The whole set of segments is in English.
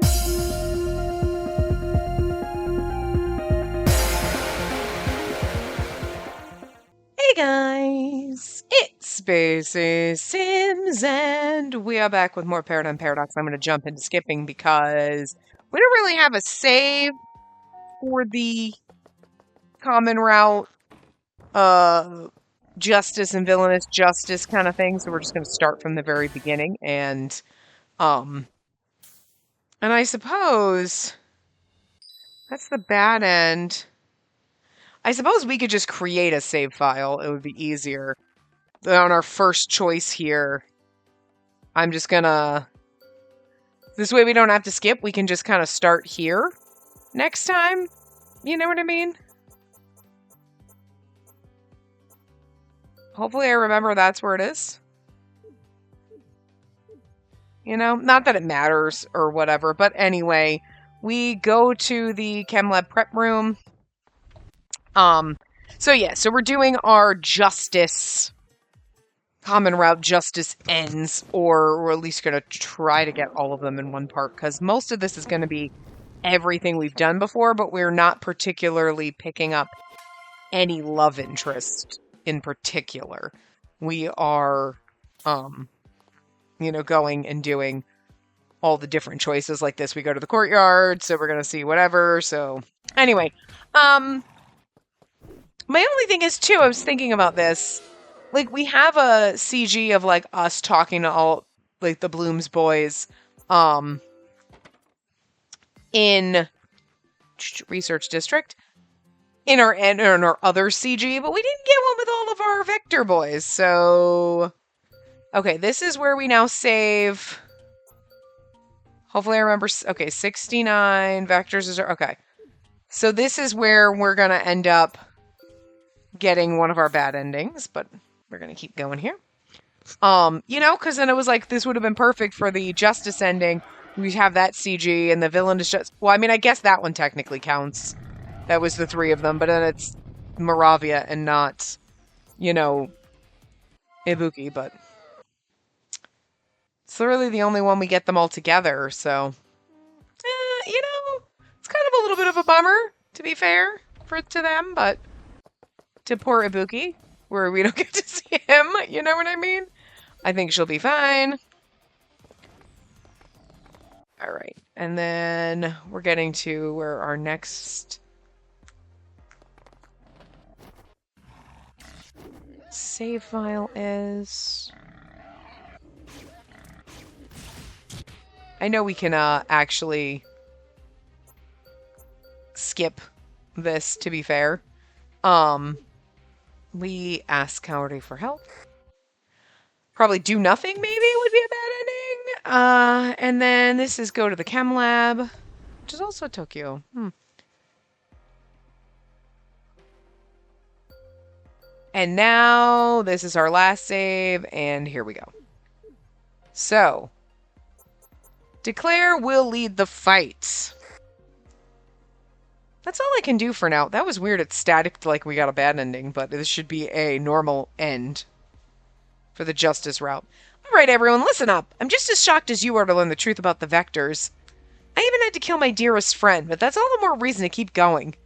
Hey guys, it's Spaces Sims, and we are back with more Paradigm Paradox. I'm going to jump into skipping because we don't really have a save for the common route, justice and villainous justice kind of thing. So we're just going to start from the very beginning, and I suppose that's the bad end. I suppose we could just create a save file. It would be easier. On our first choice here, I'm just gonna... This way we don't have to skip. We can just kind of start here next time. You know what I mean? Hopefully I remember that's where it is. You know? Not that it matters or whatever. But anyway, we go to the Chem Lab prep room. So we're doing our justice... Common route justice ends, or we're at least going to try to get all of them in one part, because most of this is going to be everything we've done before, but we're not particularly picking up any love interest in particular. We are, going and doing all the different choices like this. We go to the courtyard, so we're going to see whatever, so... Anyway, my only thing is, too, I was thinking about this... Like, we have a CG of, like, us talking to all, like, the Bloom's boys, in Research District, in our other CG, but we didn't get one with all of our Vector boys, so... Okay, this is where we now save... Hopefully I remember... Okay, 69, Vectors is... Okay. So this is where we're gonna end up getting one of our bad endings, but... We're going to keep going here. Because then it was like, this would have been perfect for the justice ending. We have that CG, and the villain is just... Well, I mean, I guess that one technically counts. That was the three of them, but then it's Moravia and not, Ibuki, but... It's literally the only one we get them all together, so... It's kind of a little bit of a bummer, to be fair, to them, but... To poor Ibuki. Where we don't get to see him, you know what I mean? I think she'll be fine. Alright, and then we're getting to where our next save file is. I know we can actually skip this, to be fair. We ask Cowardly for help. Probably do nothing, maybe, would be a bad ending. And then this is go to the Chem Lab, which is also Tokyo. And now, this is our last save, and here we go. So, Declare will lead the fight. That's all I can do for now. That was weird. It's static like we got a bad ending, but this should be a normal end for the justice route. All right, everyone, listen up. I'm just as shocked as you are to learn the truth about the Vectors. I even had to kill my dearest friend, but that's all the more reason to keep going.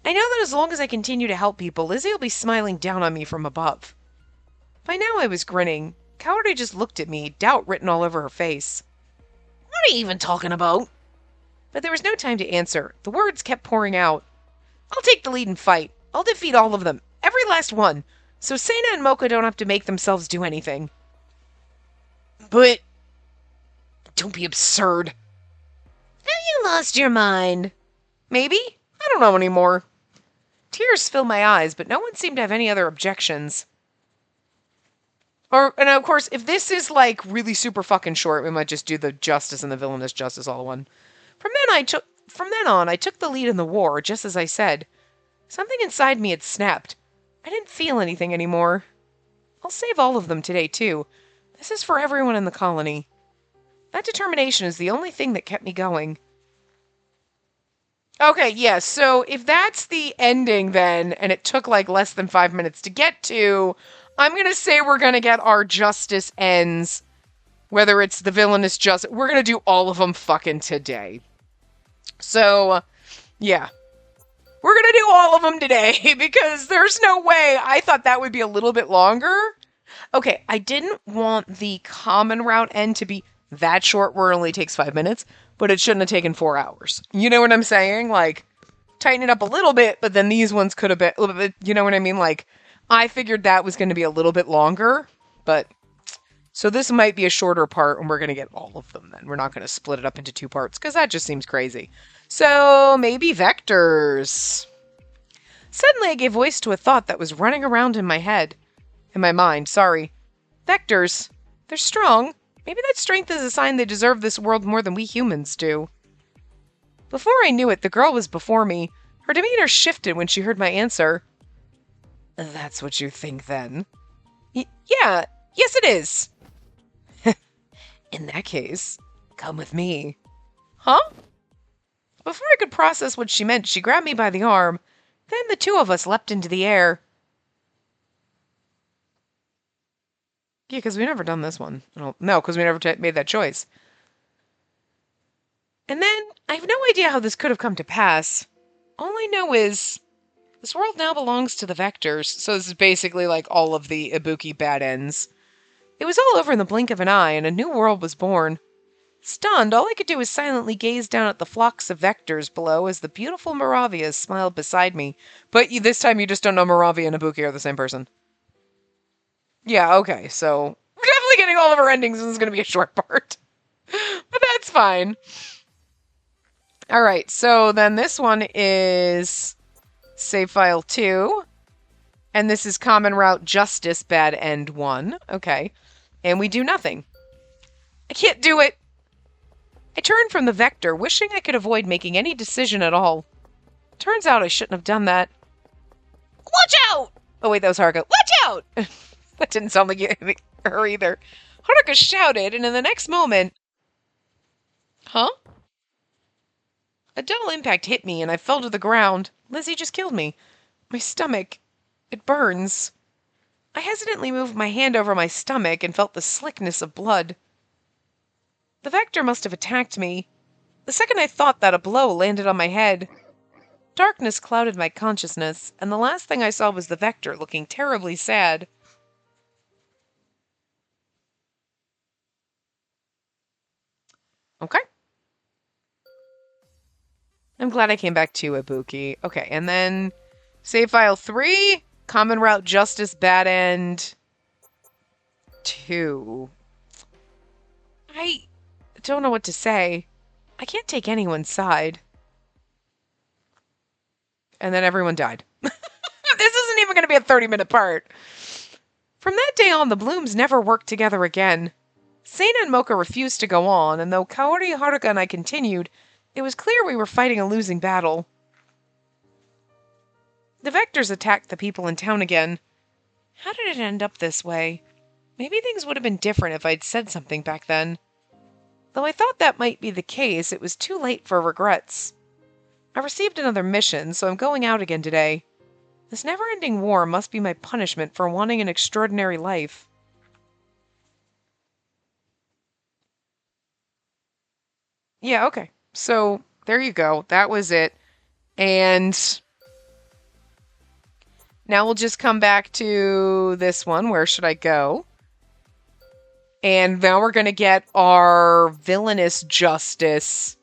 I know that as long as I continue to help people, Lizzie will be smiling down on me from above. By now I was grinning. Cowardly just looked at me, doubt written all over her face. What are you even talking about? But there was no time to answer. The words kept pouring out. I'll take the lead and fight. I'll defeat all of them. Every last one. So Sena and Mocha don't have to make themselves do anything. But... Don't be absurd. Have you lost your mind? Maybe? I don't know anymore. Tears filled my eyes, but no one seemed to have any other objections. And of course, if this is, like, really super fucking short, we might just do the justice and the villainous justice all in one. From then on, I took the lead in the war, just as I said. Something inside me had snapped. I didn't feel anything anymore. I'll save all of them today, too. This is for everyone in the colony. That determination is the only thing that kept me going. Okay, yeah, so if that's the ending then, and it took like less than 5 minutes to get to, I'm gonna say we're gonna get our justice ends Whether it's the villainous justice, we're gonna do all of them fucking today. So, yeah. We're gonna do all of them today because there's no way. I thought that would be a little bit longer. Okay, I didn't want the common route end to be that short where it only takes 5 minutes, but it shouldn't have taken 4 hours. You know what I'm saying? Like, tighten it up a little bit, but then these ones could have been a little bit, you know what I mean? Like, I figured that was going to be a little bit longer, but so this might be a shorter part and we're going to get all of them then. We're not going to split it up into 2 parts because that just seems crazy. So maybe vectors. Suddenly I gave voice to a thought that was running around in my head. In my mind, sorry. Vectors. They're strong. Maybe that strength is a sign they deserve this world more than we humans do. Before I knew it, the girl was before me. Her demeanor shifted when she heard my answer. That's what you think, then? Yeah. Yes, it is. In that case, come with me. Huh? Before I could process what she meant, she grabbed me by the arm. Then the two of us leapt into the air. Yeah, because we've never done this one. No, because we never made that choice. And then, I have no idea how this could have come to pass. All I know is, this world now belongs to the Vectors, so this is basically like all of the Ibuki bad ends. It was all over in the blink of an eye, and a new world was born. Stunned, all I could do was silently gaze down at the flocks of Vectors below as the beautiful Moravia smiled beside me. But this time you just don't know Moravia and Ibuki are the same person. Yeah, okay, so we're definitely getting all of our endings, and this is going to be a short part. But that's fine. Alright, so then this one is save file 2. And this is common route justice bad end 1. Okay. And we do nothing. I can't do it! I turned from the vector, wishing I could avoid making any decision at all. Turns out I shouldn't have done that. Watch out! Oh wait, that was Haruka. Watch out! That didn't sound like her either. Haruka shouted, and in the next moment... Huh? A dull impact hit me, and I fell to the ground. Lizzie just killed me. My stomach. It burns. I hesitantly moved my hand over my stomach and felt the slickness of blood. The vector must have attacked me. The second I thought that, a blow landed on my head. Darkness clouded my consciousness, and the last thing I saw was the vector looking terribly sad. Okay. I'm glad I came back to Ibuki. Okay, and then save file 3, common route justice bad end 2. I don't know what to say. I can't take anyone's side. And then everyone died. This isn't even going to be a 30-minute part. From that day on, the Blooms never worked together again. Sana and Mocha refused to go on, and though Kaori, Haruka, and I continued, it was clear we were fighting a losing battle. The Vectors attacked the people in town again. How did it end up this way? Maybe things would have been different if I'd said something back then. Though I thought that might be the case, it was too late for regrets. I received another mission, so I'm going out again today. This never-ending war must be my punishment for wanting an extraordinary life. Yeah, okay. So, there you go. That was it. And now we'll just come back to this one. Where should I go? And now we're going to get our villainous justice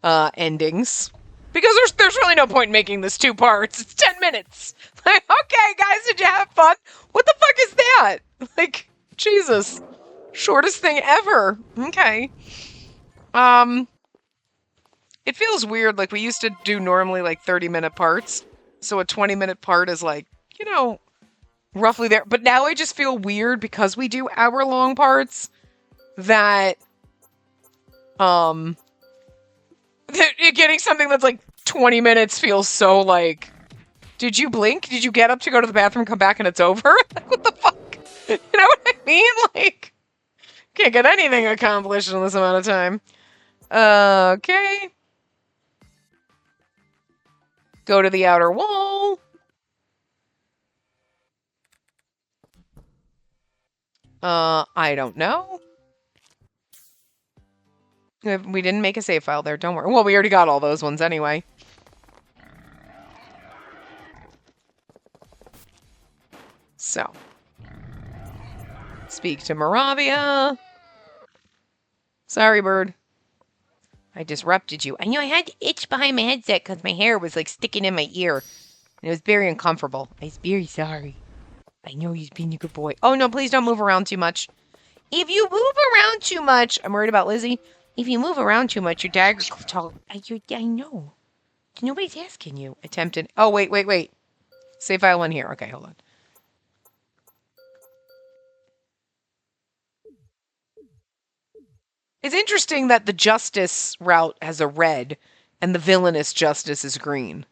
endings. Because there's really no point in making this 2 parts. It's 10 minutes. Like, okay, guys, did you have fun? What the fuck is that? Like, Jesus. Shortest thing ever. Okay. It feels weird. Like, we used to do normally, like, 30-minute parts. So a 20-minute part is, like, you know, roughly there. But now I just feel weird because we do hour-long parts that, getting something that's, like, 20 minutes feels so, like, did you blink? Did you get up to go to the bathroom, come back, and it's over? Like, what the fuck? You know what I mean? Like, can't get anything accomplished in this amount of time. Okay. Go to the outer wall. I don't know. We didn't make a save file there, don't worry. Well, we already got all those ones anyway. So. Speak to Moravia. Sorry, bird. I disrupted you. I know I had to itch behind my headset because my hair was like sticking in my ear. And it was very uncomfortable. I was very sorry. I know he's being a good boy. Oh, no, please don't move around too much. If you move around too much, I'm worried about Lizzie. If you move around too much, your dagger will talk. I know. Nobody's asking you. Attempted. Oh, wait. Save file 1 here. Okay, hold on. It's interesting that the justice route has a red and the villainous justice is green.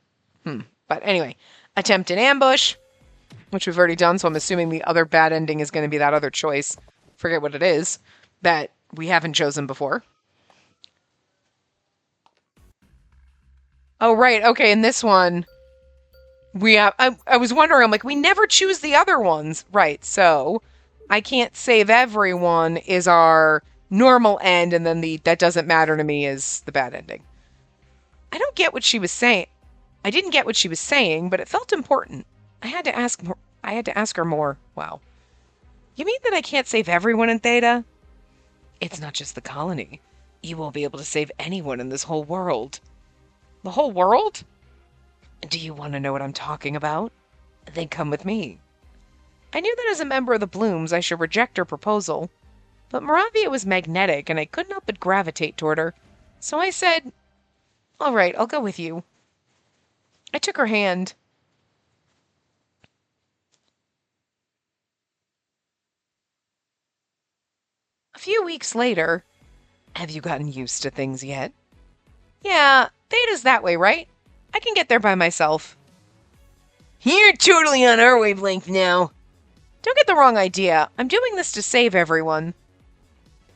But anyway, attempt an ambush, which we've already done, so I'm assuming the other bad ending is going to be that other choice. Forget what it is that we haven't chosen before. Oh, right. Okay, in this one, I was wondering, I'm like, we never choose the other ones. Right, so I can't save everyone is our normal end, and then the that doesn't matter to me is the bad ending. I don't get what she was saying. I didn't get what she was saying, but it felt important. I had to ask more. I had to ask her more. Wow. You mean that I can't save everyone in Theta? It's not just the colony. You won't be able to save anyone in this whole world. The whole world? Do you want to know what I'm talking about? Then come with me. I knew that as a member of the Blooms I should reject her proposal, but Moravia was magnetic and I could not but gravitate toward her. So I said, all right, I'll go with you. I took her hand. A few weeks later, have you gotten used to things yet? Yeah, Theta's that way, right? I can get there by myself. You're totally on our wavelength now. Don't get the wrong idea. I'm doing this to save everyone.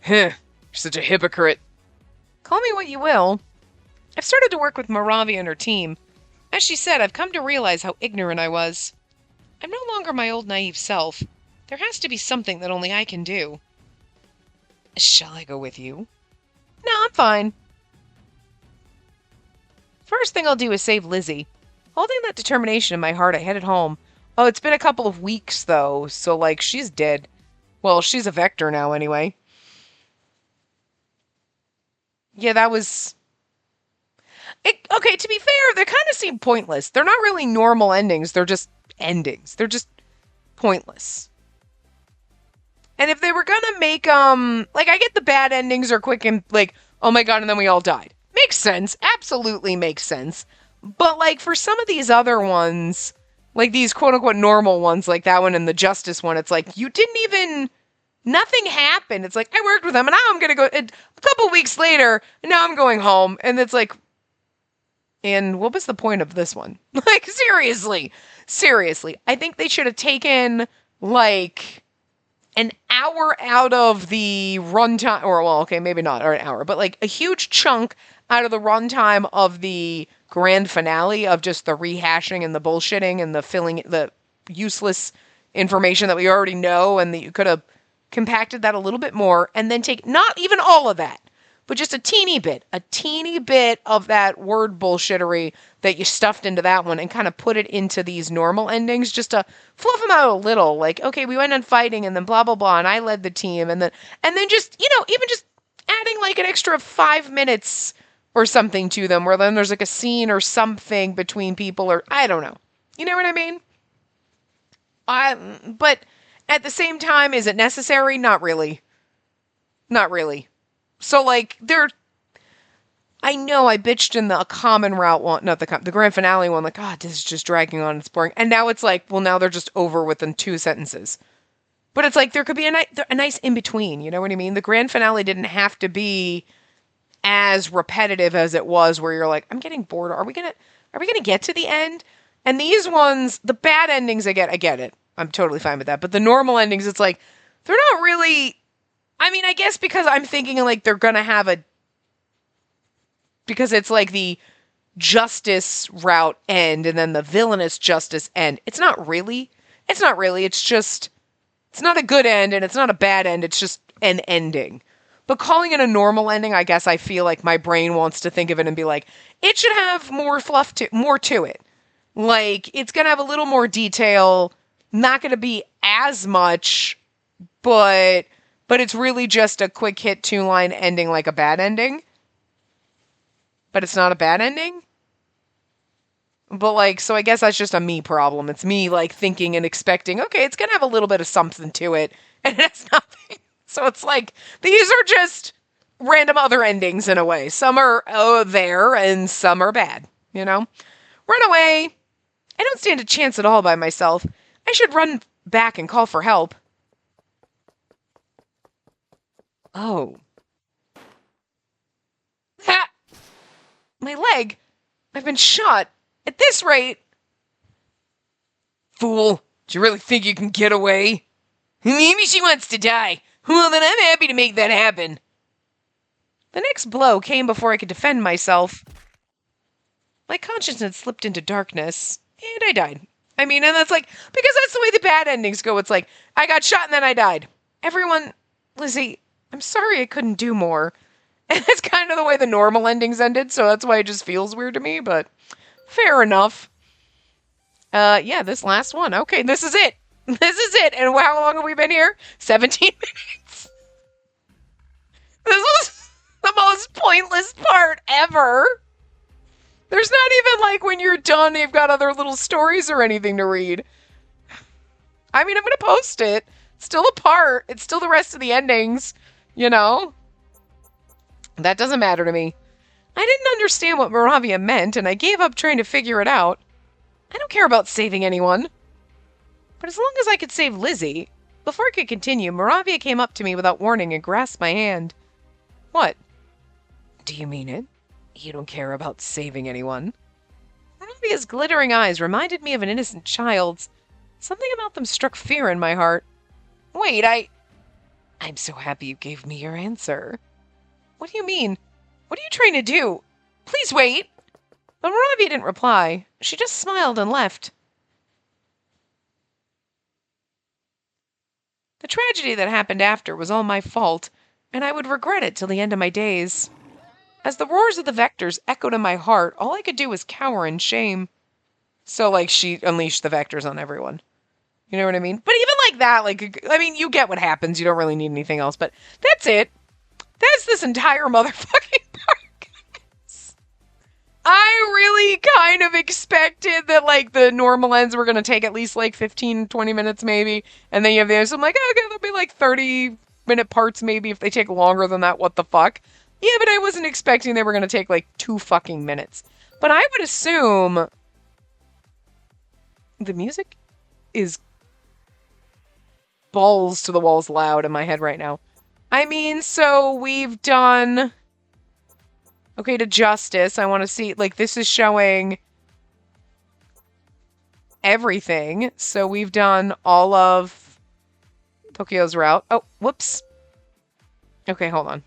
You're such a hypocrite. Call me what you will. I've started to work with Moravia and her team. As she said, I've come to realize how ignorant I was. I'm no longer my old naive self. There has to be something that only I can do. Shall I go with you? No, I'm fine. First thing I'll do is save Lizzie. Holding that determination in my heart, I headed home. Oh, it's been a couple of weeks, though, so, like, she's dead. Well, she's a Vector now, anyway. Yeah, that was... Okay, to be fair, they kind of seem pointless. They're not really normal endings. They're just endings. They're just pointless. And if they were gonna make, like, I get the bad endings are quick and, like, oh my god, and then we all died. Makes sense. Absolutely makes sense. But, like, for some of these other ones, like these quote-unquote normal ones, like that one and the Justice one, it's like, you didn't even... Nothing happened. It's like, I worked with them, and now I'm gonna go... A couple weeks later, and now I'm going home, and it's like... And what was the point of this one? Like, seriously. Seriously. I think they should have taken, like... an hour out of the runtime, or well, okay, maybe not, or an hour, but like a huge chunk out of the runtime of the grand finale of just the rehashing and the bullshitting and the filling, the useless information that we already know, and that you could have compacted that a little bit more, and then take not even all of that, but just a teeny bit of that word bullshittery that you stuffed into that one and kind of put it into these normal endings just to fluff them out a little. Like, okay, we went on fighting and then blah, blah, blah, and I led the team. And then just, even just adding like an extra 5 minutes or something to them where then there's like a scene or something between people or I don't know. You know what I mean? But at the same time, is it necessary? Not really. Not really. So, like, I know I bitched in the common route one, not the grand finale one, like, God, this is just dragging on, it's boring. And now it's like, well, now they're just over within 2 sentences. But it's like, there could be a nice in-between, you know what I mean? The grand finale didn't have to be as repetitive as it was, where you're like, I'm getting bored. Are we gonna get to the end? And these ones, the bad endings, I get it. I'm totally fine with that. But the normal endings, it's like, they're not really... I mean, I guess because I'm thinking like they're gonna have because it's like the justice route end and then the villainous justice end. It's not really. It's It's not a good end and it's not a bad end. It's just an ending. But calling it a normal ending, I guess I feel like my brain wants to think of it and be like, it should have more fluff more to it. Like, it's going to have a little more detail, not going to be as much, but it's really just a quick hit 2-line ending like a bad ending. But it's not a bad ending. But like, so I guess that's just a me problem. It's me like thinking and expecting, okay, it's going to have a little bit of something to it. And it's nothing. So it's like, these are just random other endings in a way. Some are there and some are bad, you know? Run away. I don't stand a chance at all by myself. I should run back and call for help. Oh. Ha! My leg. I've been shot. At this rate. Fool. Do you really think you can get away? Maybe she wants to die. Well, then I'm happy to make that happen. The next blow came before I could defend myself. My consciousness slipped into darkness, and I died. I mean, and that's like, because that's the way the bad endings go. It's like, I got shot and then I died. Everyone, Lizzie, I'm sorry I couldn't do more. And that's kind of the way the normal endings ended, so that's why it just feels weird to me, but fair enough. Yeah, this last one. Okay, this is it. This is it. And how long have we been here? 17 minutes. This was the most pointless part ever. There's not even like when you're done, you've got other little stories or anything to read. I mean, I'm going to post it. It's still a part. It's still the rest of the endings, you know? That doesn't matter to me. I didn't understand what Moravia meant, and I gave up trying to figure it out. I don't care about saving anyone. But as long as I could save Lizzie... Before I could continue, Moravia came up to me without warning and grasped my hand. What? Do you mean it? You don't care about saving anyone? Moravia's glittering eyes reminded me of an innocent child's. Something about them struck fear in my heart. Wait, I'm so happy you gave me your answer. What do you mean? What are you trying to do? Please wait! But Moravia didn't reply. She just smiled and left. The tragedy that happened after was all my fault, and I would regret it till the end of my days. As the roars of the Vectors echoed in my heart, all I could do was cower in shame. So, like, she unleashed the Vectors on everyone. You know what I mean? But even like that, like, I mean, you get what happens. You don't really need anything else, but that's it. That's this entire motherfucking part. I really kind of expected that, like, the normal ends were going to take at least, like, 15, 20 minutes, maybe. And then you have the others. So I'm like, oh, okay, there'll be, like, 30-minute parts, maybe. If they take longer than that, what the fuck? Yeah, but I wasn't expecting they were going to take, like, 2 fucking minutes. But I would assume the music is balls to the walls loud in my head right now. I mean, so we've done... Okay, to Justice, I want to see, like, this is showing everything. So we've done all of Tokyo's route. Oh, whoops. Okay, hold on.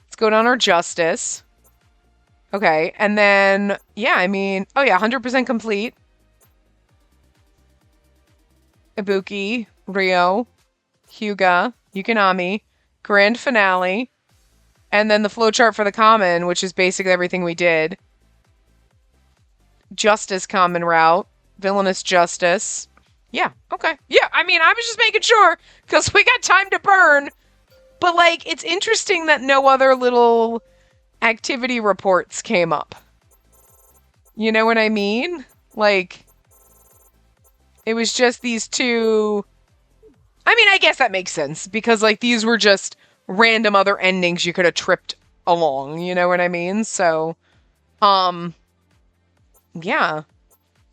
Let's go down our Justice. Okay, and then, yeah, I mean, oh yeah, 100% complete. Ibuki, Rio, Hyuga, Yukonami, Grand Finale, and then the flowchart for the common, which is basically everything we did. Justice common route, Villainous Justice. Yeah, okay. Yeah, I mean, I was just making sure, because we got time to burn. But, like, it's interesting that no other little activity reports came up. You know what I mean? Like, it was just these two... I mean, I guess that makes sense, because, like, these were just random other endings you could have tripped along, you know what I mean? So, yeah.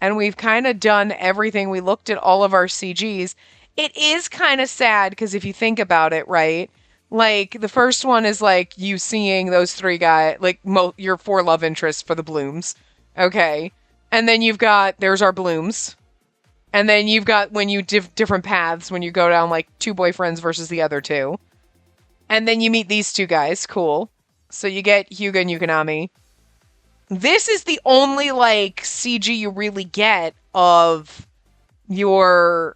And we've kind of done everything. We looked at all of our CGs. It is kind of sad, because if you think about it, right? Like, the first one is, like, you seeing those 3 guys, like, your 4 love interests for the Blooms. Okay. And then you've got, there's our Blooms. And then you've got when you different paths, when you go down, like, 2 boyfriends versus the other 2. And then you meet these 2 guys. Cool. So you get Hyuga and Yukonami. This is the only, like, CG you really get of your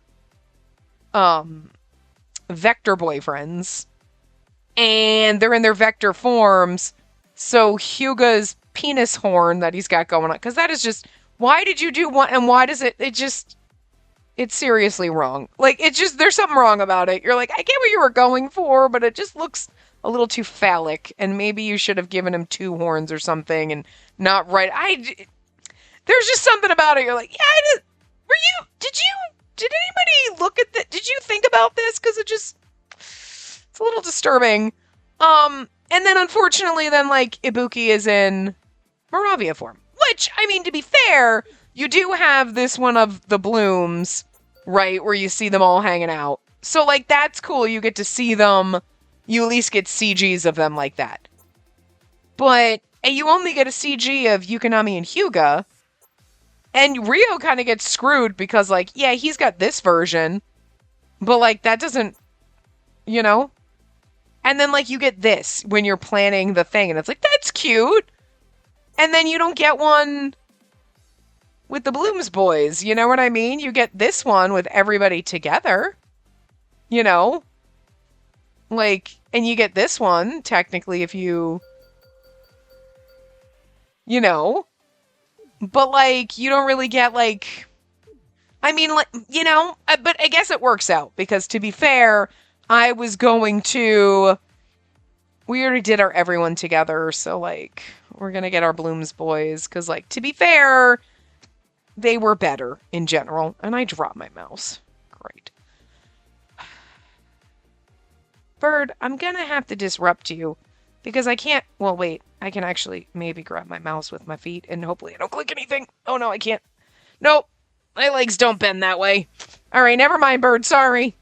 vector boyfriends, and they're in their vector forms. So Hyuga's penis horn that he's got going on, because that is just, why did you do one, and why does it's seriously wrong. Like, it's just, there's something wrong about it. You're like, I get what you were going for, but it just looks a little too phallic, and maybe you should have given him two horns or something, and not right. There's just something about it. You're like, yeah, did anybody look at that? Did you think about this? Because it's a little disturbing. And then unfortunately, then like Ibuki is in Moravia form, which, I mean, to be fair, you do have this one of the blooms, right, where you see them all hanging out. So like, that's cool. You get to see them. You at least get CGs of them like that. But you only get a CG of Yukonami and Hyuga. And Ryo kind of gets screwed because, like, yeah, he's got this version. But, like, that doesn't, you know? And then, like, you get this when you're planning the thing. And it's like, that's cute. And then you don't get one with the Blooms boys. You know what I mean? You get this one with everybody together. You know? Like, and you get this one, technically, if you know? But, like, you don't really get, like, I mean, like, you know, but I guess it works out. Because, to be fair, I was going to, we already did our everyone together. So, like, we're going to get our Blooms boys. Because, like, to be fair, they were better in general. And I dropped my mouse. Great. Bird, I'm going to have to disrupt you. Because I can't, well, wait, I can actually maybe grab my mouse with my feet and hopefully I don't click anything. Oh, no, I can't. Nope, my legs don't bend that way. All right, never mind, Bird, sorry.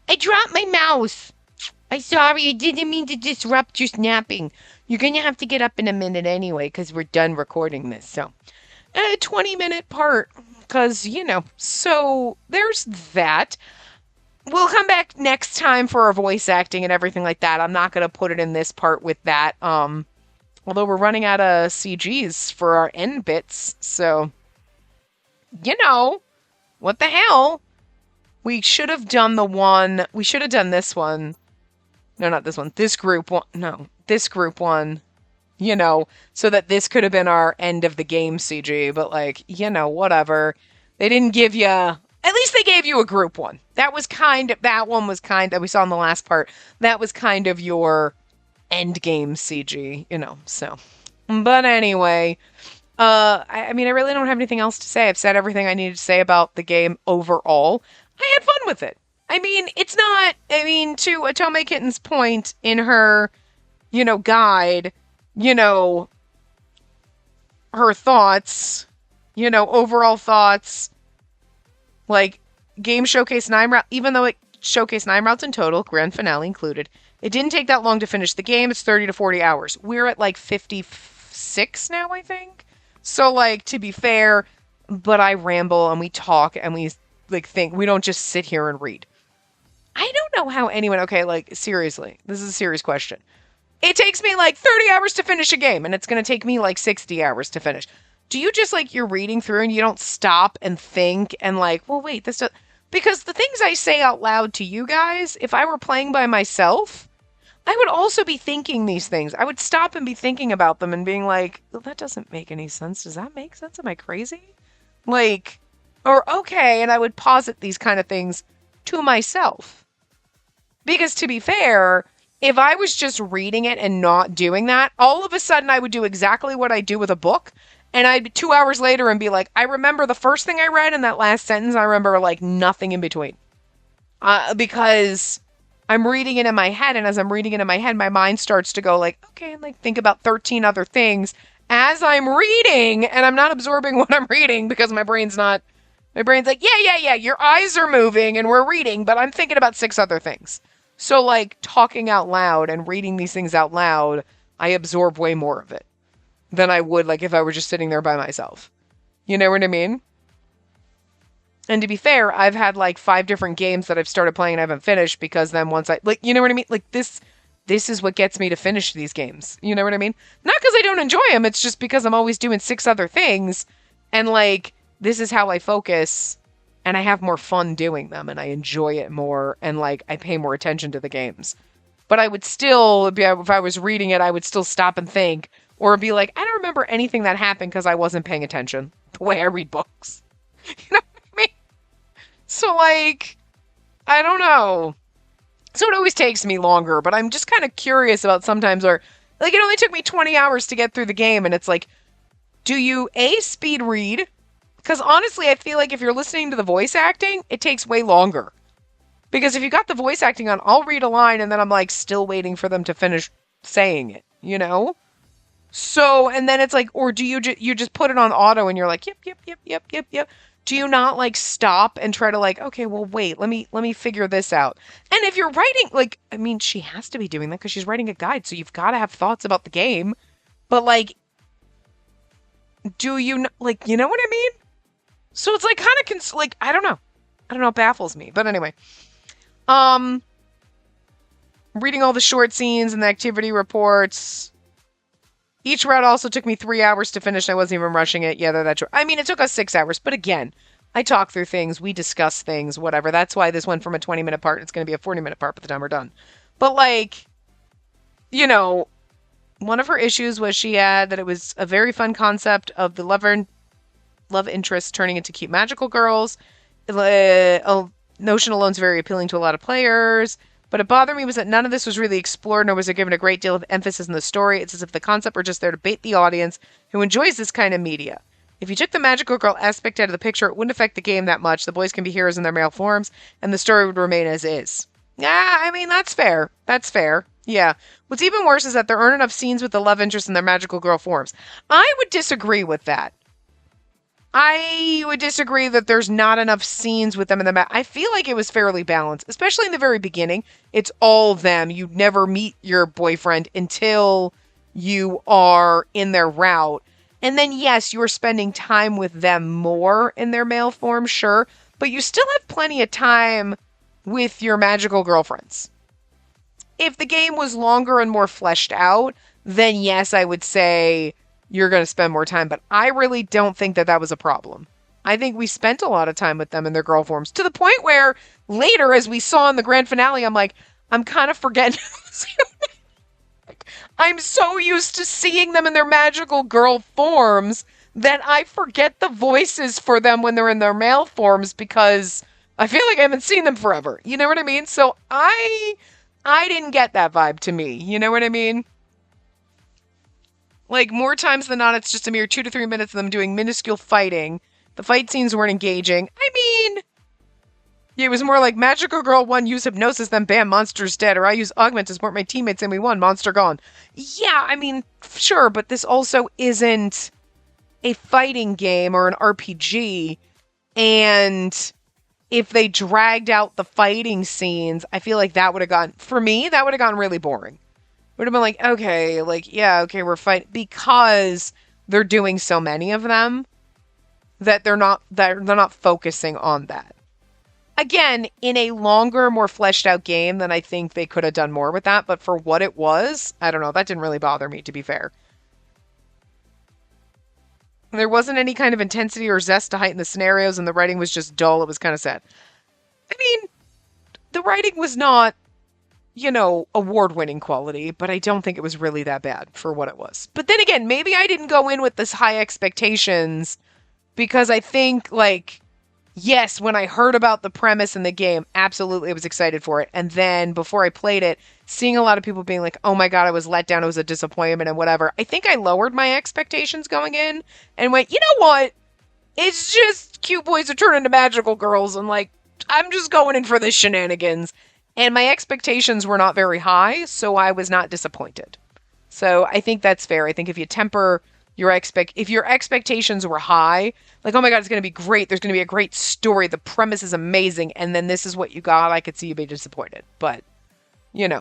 I dropped my mouse. I'm sorry, I didn't mean to disrupt your snapping. You're going to have to get up in a minute anyway because we're done recording this. So, a 20-minute part because, you know, so there's that. We'll come back next time for our voice acting and everything like that. I'm not going to put it in this part with that. Although we're running out of CGs for our end bits. So, you know, what the hell? We should have done we should have done this one. No, not this one. This group one. No, this group one. You know, so that this could have been our end of the game CG. But like, you know, whatever. They didn't give you... At least they gave you a group one. That one was kind of, we saw in the last part, that was kind of your end game CG, you know, so. But anyway, I mean, I really don't have anything else to say. I've said everything I needed to say about the game overall. I had fun with it. I mean, it's not, I mean, to Otome Kitten's point in her, you know, guide, you know, her thoughts, you know, overall thoughts, like, game showcase 9 routes, even though it showcased 9 routes in total, grand finale included, it didn't take that long to finish the game. It's 30 to 40 hours. We're at, like, 56 now, I think. So, like, to be fair, but I ramble and we talk and we, like, think. We don't just sit here and read. I don't know how anyone, okay, like, seriously, this is a serious question. It takes me, like, 30 hours to finish a game, and it's going to take me, like, 60 hours to finish. Do you just, like, you're reading through and you don't stop and think and, like, well, wait, this does... Because the things I say out loud to you guys, if I were playing by myself, I would also be thinking these things. I would stop and be thinking about them and being like, well, that doesn't make any sense. Does that make sense? Am I crazy? Like, or okay, and I would posit these kind of things to myself. Because to be fair, if I was just reading it and not doing that, all of a sudden I would do exactly what I do with a book. And I'd be 2 hours later and be like, I remember the first thing I read and that last sentence. I remember, like, nothing in between. Because I'm reading it in my head. And as I'm reading it in my head, my mind starts to go, like, okay, and, like, think about 13 other things as I'm reading. And I'm not absorbing what I'm reading because my brain's like, yeah. Your eyes are moving and we're reading. But I'm thinking about 6 other things. So, like, talking out loud and reading these things out loud, I absorb way more of it than I would, like, if I were just sitting there by myself. You know what I mean? And to be fair, I've had, like, 5 different games that I've started playing and I haven't finished because then once I, like, you know what I mean? Like, this is what gets me to finish these games. You know what I mean? Not because I don't enjoy them, it's just because I'm always doing 6 other things. And, like, this is how I focus and I have more fun doing them and I enjoy it more and like I pay more attention to the games. But I would still, if I was reading it, I would still stop and think or be like, I don't remember anything that happened because I wasn't paying attention the way I read books. You know what I mean? So, like, I don't know. So it always takes me longer, but I'm just kind of curious about sometimes, or like, it only took me 20 hours to get through the game, and it's like, do you A, speed read? Because honestly, I feel like if you're listening to the voice acting, it takes way longer. Because if you got the voice acting on, I'll read a line and then I'm like still waiting for them to finish saying it, you know? So, and then it's like, or do you just put it on auto and you're like, yep, yep, yep, yep, yep, yep. Do you not like stop and try to like, okay, well, wait, let me figure this out. And if you're writing, like, I mean, she has to be doing that because she's writing a guide, so you've got to have thoughts about the game. But like, do you like, you know what I mean? So it's like kind of like I don't know, it baffles me. But anyway, reading all the short scenes and the activity reports. Each route also took me 3 hours to finish. I wasn't even rushing it. Yeah, that's true. I mean, it took us 6 hours, but again, I talk through things, we discuss things, whatever. That's why this went from a 20-minute part. It's going to be a 40-minute part by the time we're done. But like, you know, one of her issues was she had that it was a very fun concept of the love interest turning into cute magical girls. Notion alone is very appealing to a lot of players. But it bothered me was that none of this was really explored, nor was it given a great deal of emphasis in the story. It's as if the concept were just there to bait the audience who enjoys this kind of media. If you took the magical girl aspect out of the picture, it wouldn't affect the game that much. The boys can be heroes in their male forms, and the story would remain as is. Yeah, I mean, that's fair. That's fair. Yeah. What's even worse is that there aren't enough scenes with the love interest in their magical girl forms. I would disagree with that. I would disagree that there's not enough scenes with them in the map. I feel like it was fairly balanced, especially in the very beginning. It's all them. You never meet your boyfriend until you are in their route. And then, yes, you're spending time with them more in their male form, sure. But you still have plenty of time with your magical girlfriends. If the game was longer and more fleshed out, then yes, I would say you're going to spend more time, but I really don't think that was a problem. I think we spent a lot of time with them in their girl forms to the point where later, as we saw in the grand finale, I'm like, I'm kind of forgetting. I'm so used to seeing them in their magical girl forms that I forget the voices for them when they're in their male forms because I feel like I haven't seen them forever. You know what I mean? So I didn't get that vibe to me. You know what I mean? Like, more times than not, it's just a mere 2 to 3 minutes of them doing minuscule fighting. The fight scenes weren't engaging. I mean, yeah, it was more like Magical Girl 1 use hypnosis, then bam, monster's dead. Or I use augment to support my teammates and we won, monster gone. Yeah, I mean, sure, but this also isn't a fighting game or an RPG. And if they dragged out the fighting scenes, I feel like that would have gotten, for me, that would have gotten really boring. Would have been like, okay, like, yeah, okay, we're fighting, because they're doing so many of them that they're not focusing on that. Again, in a longer, more fleshed out game, then I think they could have done more with that, but for what it was, I don't know, that didn't really bother me, to be fair. There wasn't any kind of intensity or zest to heighten the scenarios, and the writing was just dull. It was kind of sad. I mean, the writing was not, award-winning quality, but I don't think it was really that bad for what it was. But then again, maybe I didn't go in with this high expectations because I think, yes, when I heard about the premise in the game, absolutely I was excited for it. And then before I played it, seeing a lot of people being like, oh my God, I was let down, it was a disappointment and whatever. I think I lowered my expectations going in and went, you know what? It's just cute boys who turn into magical girls and I'm just going in for the shenanigans. And my expectations were not very high, so I was not disappointed. So I think that's fair. I think if you temper if your expectations were high, like, oh my God, it's going to be great. There's going to be a great story. The premise is amazing. And then this is what you got. I could see you be disappointed, but Yeah,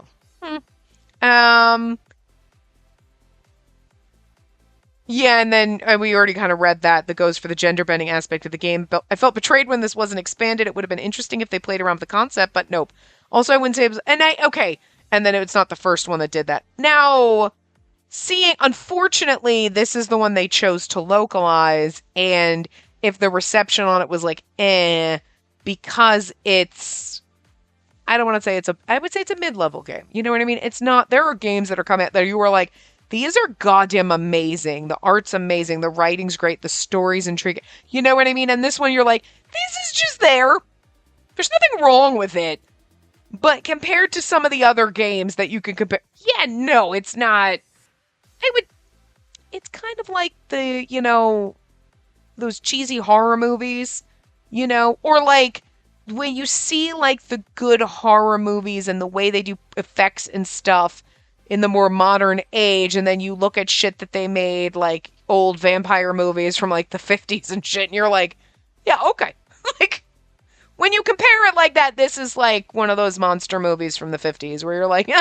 and then we already kind of read that goes for the gender bending aspect of the game. But I felt betrayed when this wasn't expanded. It would have been interesting if they played around with the concept, but nope. Also, I wouldn't say it was, okay. And then it's not the first one that did that. Now, unfortunately, this is the one they chose to localize, and if the reception on it was because I don't want to say I would say it's a mid-level game. You know what I mean? It's not, there are games that are coming out that you were like, these are goddamn amazing. The art's amazing. The writing's great. The story's intriguing. You know what I mean? And this one, you're like, this is just there. There's nothing wrong with it. But compared to some of the other games that you can compare, yeah, no, it's not. It's kind of like those cheesy horror movies, or like when you see like the good horror movies and the way they do effects and stuff in the more modern age, and then you look at shit that they made, like old vampire movies from like the 50s and shit, and you're like, yeah, okay. Like, when you compare it like that, this is like one of those monster movies from the 50s where you're like,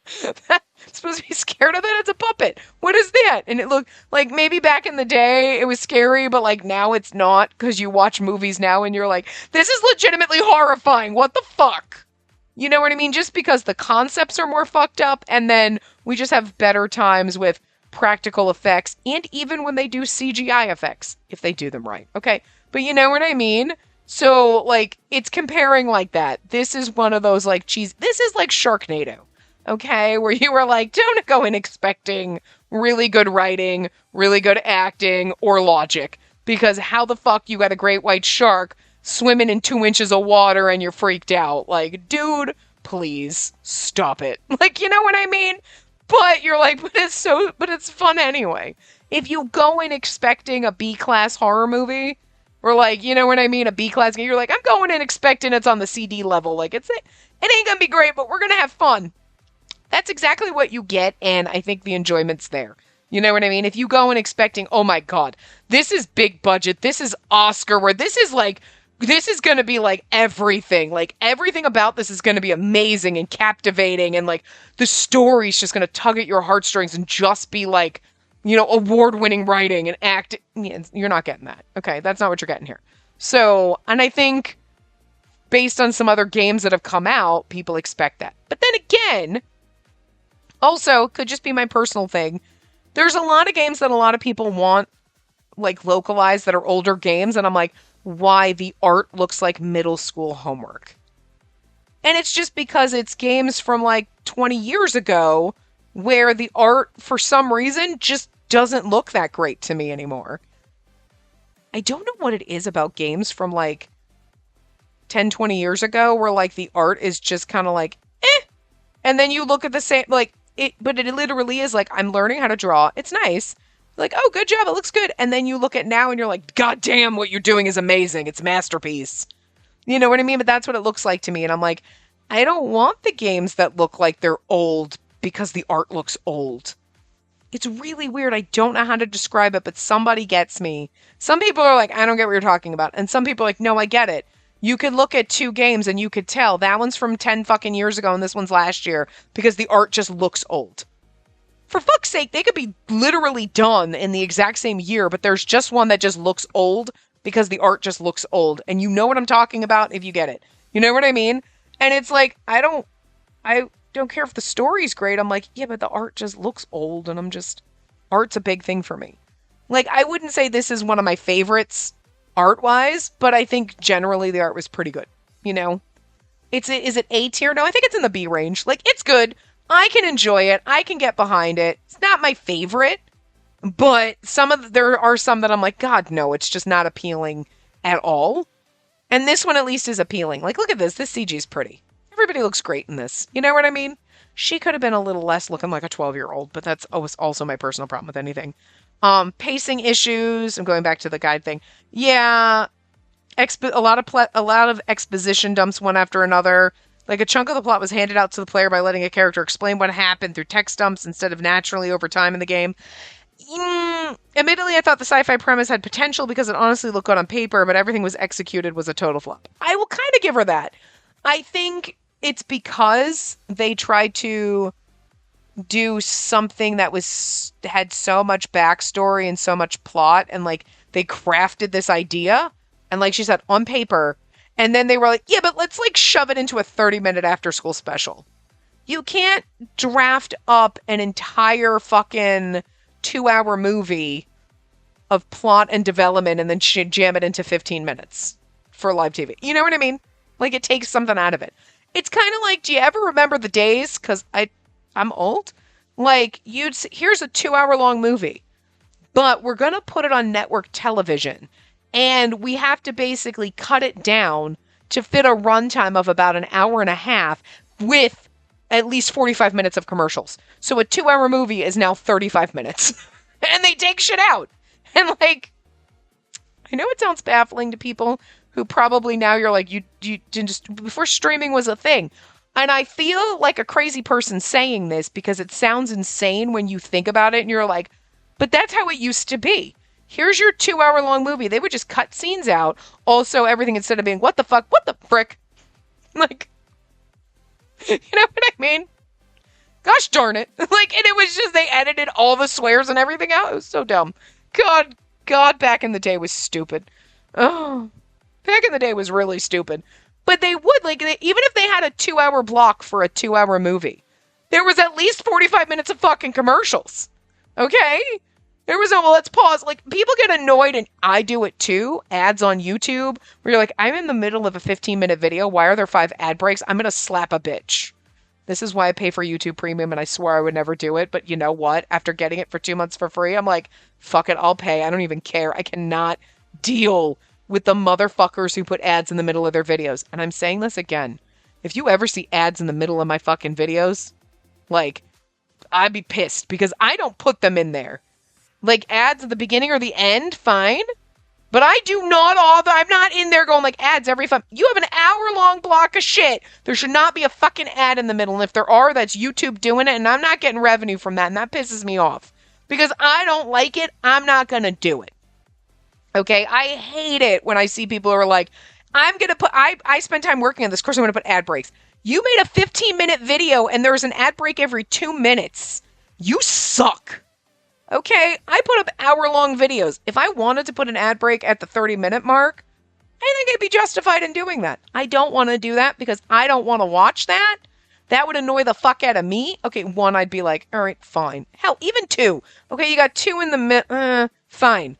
supposed to be scared of that? It's a puppet. What is that? And it looked like maybe back in the day it was scary, but like now it's not, because you watch movies now and you're like, this is legitimately horrifying. What the fuck? You know what I mean? Just because the concepts are more fucked up, and then we just have better times with practical effects, and even when they do CGI effects, if they do them right. Okay? But you know what I mean? So, like, it's comparing like that. This is one of those, like, this is like Sharknado. Okay? Where you were like, don't go in expecting really good writing, really good acting, or logic. Because how the fuck you got a great white shark swimming in 2 inches of water and you're freaked out? Like, dude, please stop it. Like, you know what I mean? But you're like, but it's fun anyway. If you go in expecting a B-class horror movie, or like, you know what I mean, a B-class game, you're like, I'm going in expecting it's on the CD level. Like, it ain't gonna be great, but we're gonna have fun. That's exactly what you get, and I think the enjoyment's there. You know what I mean? If you go in expecting, oh my god, this is big budget, this is Oscar, where this is going to be like everything. Like, everything about this is going to be amazing and captivating, and like, the story's just going to tug at your heartstrings and just be like, award-winning writing and act. You're not getting that. Okay, that's not what you're getting here. So, and I think, based on some other games that have come out, people expect that. But then again, also, could just be my personal thing, there's a lot of games that a lot of people want, like, localized, that are older games, and I'm like, why? The art looks like middle school homework. And it's just because it's games from like 20 years ago where the art, for some reason, just doesn't look that great to me anymore. I don't know what it is about games from like 10, 20 years ago where like the art is just kind of like, eh. And then you look at the same, like, but it literally is like, I'm learning how to draw. It's nice. Like, oh, good job, it looks good. And then you look at now and you're like, god damn, what you're doing is amazing. It's a masterpiece. You know what I mean? But that's what it looks like to me. And I'm like, I don't want the games that look like they're old because the art looks old. It's really weird. I don't know how to describe it, but somebody gets me. Some people are like, I don't get what you're talking about. And some people are like, no, I get it. You could look at two games and you could tell that one's from 10 fucking years ago and this one's last year because the art just looks old. For fuck's sake, they could be literally done in the exact same year, but there's just one that just looks old because the art just looks old. And you know what I'm talking about if you get it. You know what I mean? And it's like, I don't care if the story's great. I'm like, yeah, but the art just looks old, and art's a big thing for me. Like, I wouldn't say this is one of my favorites art-wise, but I think generally the art was pretty good. Is it A tier? No, I think it's in the B range. Like, it's good. I can enjoy it. I can get behind it. It's not my favorite, but there are some that I'm like, God, no, it's just not appealing at all. And this one at least is appealing. Like, look at this. This CG is pretty. Everybody looks great in this. You know what I mean? She could have been a little less looking like a 12-year-old, but that's also my personal problem with anything. Pacing issues. I'm going back to the guide thing. Yeah, a lot of exposition dumps one after another. Like, a chunk of the plot was handed out to the player by letting a character explain what happened through text dumps instead of naturally over time in the game. Admittedly, I thought the sci-fi premise had potential because it honestly looked good on paper, but everything was executed was a total flop. I will kind of give her that. I think it's because they tried to do something that had so much backstory and so much plot, and like they crafted this idea, and like she said, on paper. And then they were like, yeah, but let's like shove it into a 30-minute after school special. You can't draft up an entire fucking 2-hour movie of plot and development and then jam it into 15 minutes. for live TV. You know what I mean? Like, it takes something out of it. It's kind of like, do you ever remember the days? Because I'm old. Like, here's a 2-hour-long movie, but we're going to put it on network television, and we have to basically cut it down to fit a runtime of about an hour and a half with at least 45 minutes of commercials. So a 2-hour movie is now 35 minutes. And they take shit out. And like, I know it sounds baffling to people who probably now you're like, you just, before streaming was a thing. And I feel like a crazy person saying this because it sounds insane when you think about it and you're like, but that's how it used to be. Here's your 2-hour-long movie. They would just cut scenes out. Also, everything instead of being, what the fuck, what the frick? Like, you know what I mean? Gosh darn it. Like, and it was just, they edited all the swears and everything out. It was so dumb. God, back in the day was stupid. Oh, back in the day was really stupid. But they would, like, even if they had a 2-hour block for a 2-hour movie, there was at least 45 minutes of fucking commercials. Okay? There was no, well, let's pause. Like, people get annoyed, and I do it too, ads on YouTube, where you're like, I'm in the middle of a 15-minute video. Why are there 5 ad breaks? I'm going to slap a bitch. This is why I pay for YouTube Premium, and I swore I would never do it. But you know what? After getting it for 2 months for free, I'm like, fuck it, I'll pay. I don't even care. I cannot deal with the motherfuckers who put ads in the middle of their videos. And I'm saying this again. If you ever see ads in the middle of my fucking videos, like, I'd be pissed because I don't put them in there. Like, ads at the beginning or the end, fine. But I do not I'm not in there going like ads every time. You have an hour-long block of shit. There should not be a fucking ad in the middle. And if there are, that's YouTube doing it. And I'm not getting revenue from that. And that pisses me off. Because I don't like it. I'm not going to do it. Okay? I hate it when I see people who are like, I'm going to put, I spend time working on this. Of course, I'm going to put ad breaks. You made a 15-minute video and there's an ad break every 2 minutes. You suck. Okay, I put up hour-long videos. If I wanted to put an ad break at the 30-minute mark, I think I'd be justified in doing that. I don't want to do that because I don't want to watch that. That would annoy the fuck out of me. Okay, 1, I'd be like, all right, fine. Hell, even 2. Okay, you got 2 in the mid, fine.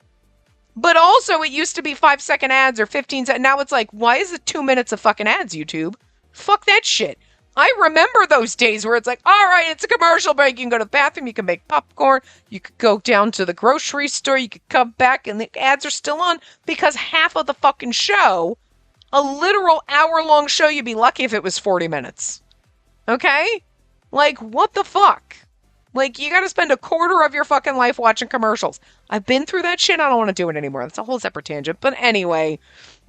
But also, it used to be 5-second ads or 15 seconds. Now it's like, why is it 2 minutes of fucking ads, YouTube? Fuck that shit. I remember those days where it's like, all right, it's a commercial break. You can go to the bathroom. You can make popcorn. You could go down to the grocery store. You could come back and the ads are still on because half of the fucking show, a literal hour-long show, you'd be lucky if it was 40 minutes. Okay? Like, what the fuck? Like, you gotta spend a quarter of your fucking life watching commercials. I've been through that shit. I don't want to do it anymore. That's a whole separate tangent. But anyway,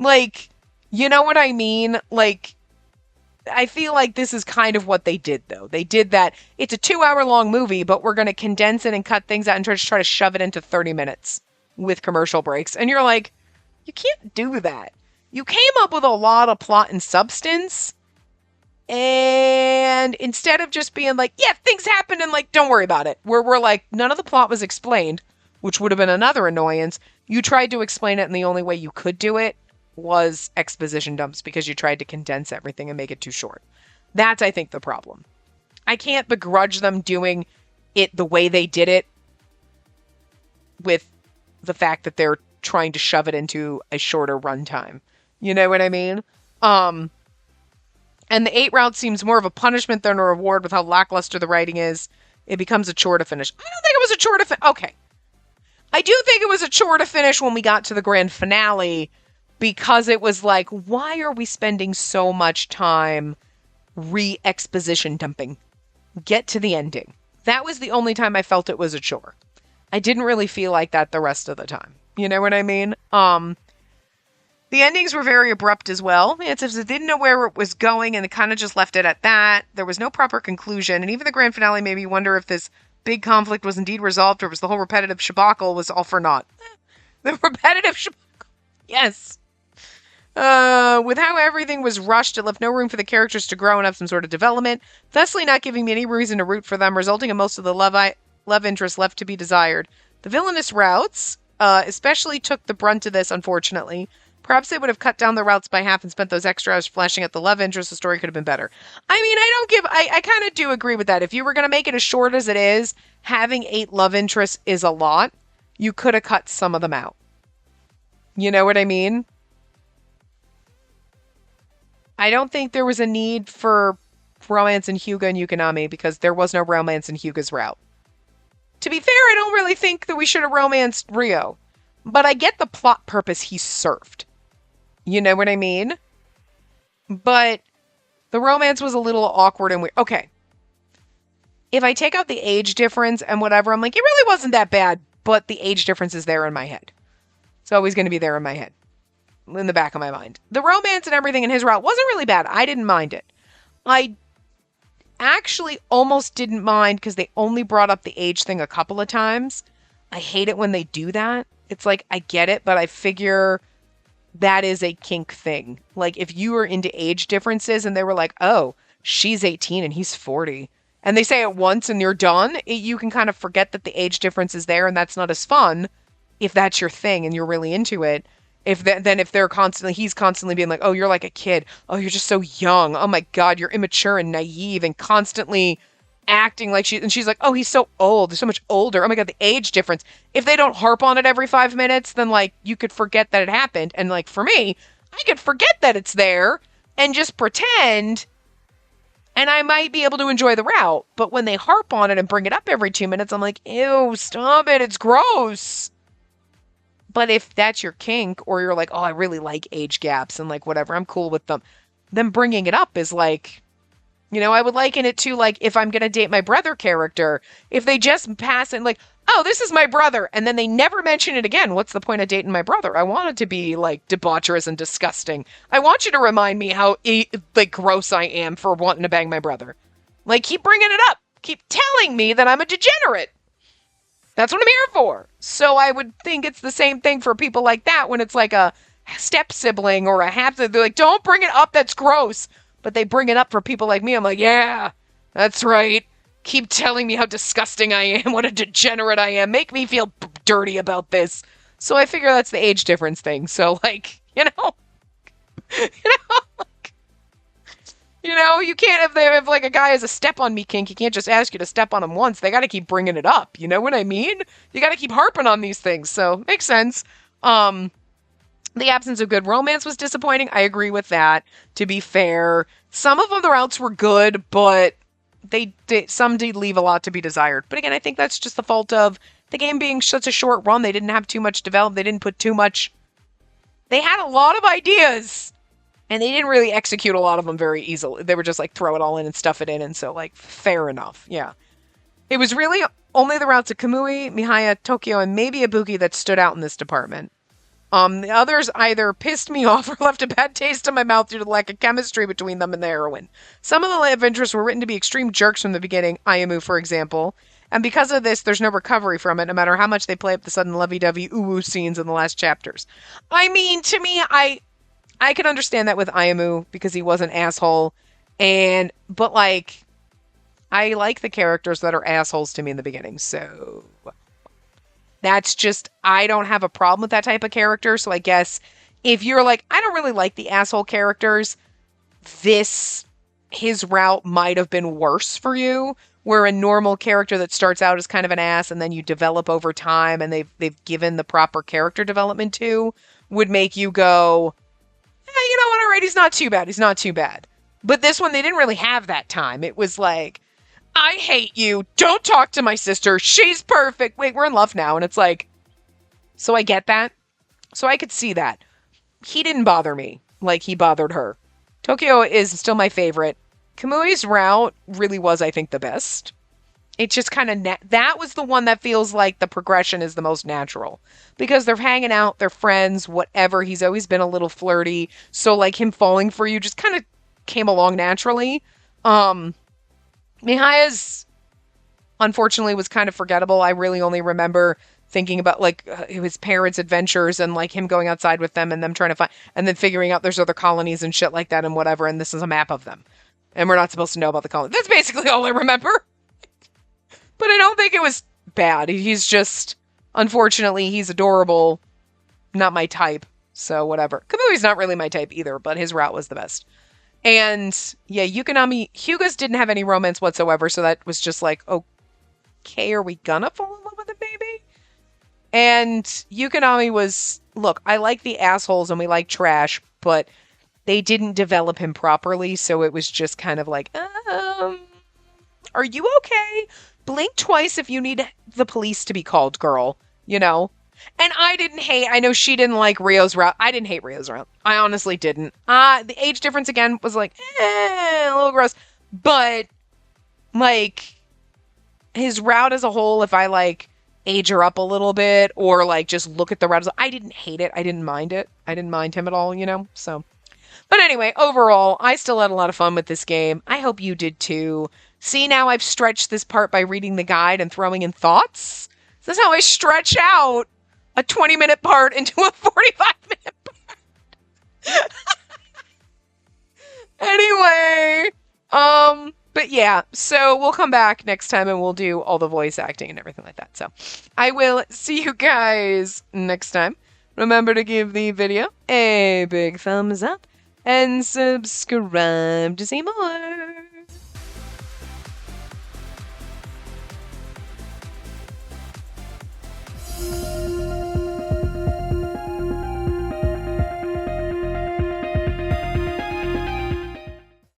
like, you know what I mean? Like, I feel like this is kind of what they did, though. They did that. It's a 2-hour-long movie, but we're going to condense it and cut things out and try to shove it into 30 minutes with commercial breaks. And you're like, you can't do that. You came up with a lot of plot and substance. And instead of just being like, yeah, things happened and like, don't worry about it. We're like, none of the plot was explained, which would have been another annoyance. You tried to explain it and the only way you could do it was exposition dumps because you tried to condense everything and make it too short. That's, I think, the problem. I can't begrudge them doing it the way they did it with the fact that they're trying to shove it into a shorter runtime. You know what I mean? And the 8 route seems more of a punishment than a reward with how lackluster the writing is. It becomes a chore to finish. I don't think it was a chore to finish. Okay. I do think it was a chore to finish when we got to the grand finale, because it was like, why are we spending so much time re-exposition dumping? Get to the ending. That was the only time I felt it was a chore. I didn't really feel like that the rest of the time. You know what I mean? The endings were very abrupt as well. It's as if they didn't know where it was going and they kind of just left it at that. There was no proper conclusion. And even the grand finale made me wonder if this big conflict was indeed resolved or was the whole repetitive shabacle was all for naught. The repetitive shabacle. Yes. With how everything was rushed, it left no room for the characters to grow and have some sort of development, thusly not giving me any reason to root for them, resulting in most of the love interest left to be desired. The villainous routes, especially took the brunt of this, unfortunately. Perhaps they would have cut down the routes by half and spent those extra hours flashing at the love interest. The story could have been better. I mean, I kind of do agree with that. If you were going to make it as short as it is, having 8 love interests is a lot. You could have cut some of them out. You know what I mean? I don't think there was a need for romance in Hyuga and Yukonami because there was no romance in Hyuga's route. To be fair, I don't really think that we should have romanced Rio, but I get the plot purpose he served. You know what I mean? But the romance was a little awkward and weird. Okay. If I take out the age difference and whatever, I'm like, it really wasn't that bad, but the age difference is there in my head. It's always going to be there in my head, in the back of my mind. The romance and everything in his route wasn't really bad. I didn't mind it. I actually almost didn't mind because they only brought up the age thing a couple of times. I hate it when they do that. It's like, I get it, but I figure that is a kink thing. Like, if you were into age differences and they were like, oh, she's 18 and he's 40, and they say it once and you're done, you can kind of forget that the age difference is there, and that's not as fun if that's your thing and you're really into it. If he's constantly being like, oh, you're like a kid. Oh, you're just so young. Oh my God, you're immature and naive and constantly acting like she's like, oh, he's so old. He's so much older. Oh my God, the age difference. If they don't harp on it every 5 minutes, then like you could forget that it happened. And like for me, I could forget that it's there and just pretend, and I might be able to enjoy the route. But when they harp on it and bring it up every 2 minutes, I'm like, ew, stop it. It's gross. But if that's your kink, or you're like, oh, I really like age gaps and like whatever, I'm cool with them, then bringing it up is like, I would liken it to like if I'm going to date my brother character, if they just pass it like, oh, this is my brother, and then they never mention it again, what's the point of dating my brother? I want it to be like debaucherous and disgusting. I want you to remind me how like gross I am for wanting to bang my brother. Like, keep bringing it up. Keep telling me that I'm a degenerate. That's what I'm here for. So I would think it's the same thing for people like that when it's like a step sibling or a half. They're like, don't bring it up. That's gross. But they bring it up for people like me. I'm like, yeah, that's right. Keep telling me how disgusting I am, what a degenerate I am. Make me feel dirty about this. So I figure that's the age difference thing. So like, you can't, if like a guy has a step on me kink, you can't just ask you to step on him once. They got to keep bringing it up. You know what I mean? You got to keep harping on these things. So makes sense. The absence of good romance was disappointing. I agree with that. To be fair, some of them, the routes were good, but some did leave a lot to be desired. But again, I think that's just the fault of the game being such a short run. They didn't have too much developed. They didn't put too much. They had a lot of ideas, and they didn't really execute a lot of them very easily. They were just like, throw it all in and stuff it in. And so like, fair enough. Yeah. It was really only the routes of Kamui, Mihaya, Tokyo, and maybe Ibuki that stood out in this department. The others either pissed me off or left a bad taste in my mouth due to the lack of chemistry between them and the heroine. Some of the love interests were written to be extreme jerks from the beginning, Ayamu, for example, and because of this, there's no recovery from it, no matter how much they play up the sudden lovey-dovey ooh-woo scenes in the last chapters. I mean, to me, I can understand that with Ayamu, because he was an asshole, but like, I like the characters that are assholes to me in the beginning, so that's just, I don't have a problem with that type of character. So I guess if you're like, I don't really like the asshole characters, his route might have been worse for you, where a normal character that starts out as kind of an ass and then you develop over time and they've given the proper character development to, would make you go, you know what, all right, he's not too bad. He's not too bad. But this one, they didn't really have that time. It was like, I hate you. Don't talk to my sister. She's perfect. Wait, we're in love now. And it's like, so I get that. So I could see that. He didn't bother me like he bothered her. Tokyo is still my favorite. Kamui's route really was, I think, the best. It just kind of, that was the one that feels like the progression is the most natural. Because they're hanging out, they're friends, whatever. He's always been a little flirty. So like him falling for you just kind of came along naturally. Mihaya's, unfortunately, was kind of forgettable. I really only remember thinking about like his parents' adventures and like him going outside with them and them trying to find, and then figuring out there's other colonies and shit like that and whatever, and this is a map of them. And we're not supposed to know about the colony. That's basically all I remember. But I don't think it was bad. He's just, unfortunately, he's adorable. Not my type. So whatever. Kamui's not really my type either, but his route was the best. And yeah, Yukonami, Hyuga's didn't have any romance whatsoever, so that was just like, okay, are we gonna fall in love with him, maybe? And Yukonami was, look, I like the assholes and we like trash, but they didn't develop him properly, so it was just kind of like, are you okay? Blink twice if you need the police to be called, girl, you know? And I know she didn't like Rio's route. I didn't hate Rio's route. I honestly didn't. The age difference again was like, a little gross. But, like, his route as a whole, if I, like, age her up a little bit or, like, just look at the route, I didn't hate it. I didn't mind it. I didn't mind him at all, you know? So, but anyway, overall, I still had a lot of fun with this game. I hope you did too. See, now I've stretched this part by reading the guide and throwing in thoughts. This is how I stretch out a 20-minute part into a 45-minute part. Anyway, but yeah, so we'll come back next time and we'll do all the voice acting and everything like that. So I will see you guys next time. Remember to give the video a big thumbs up and subscribe to see more.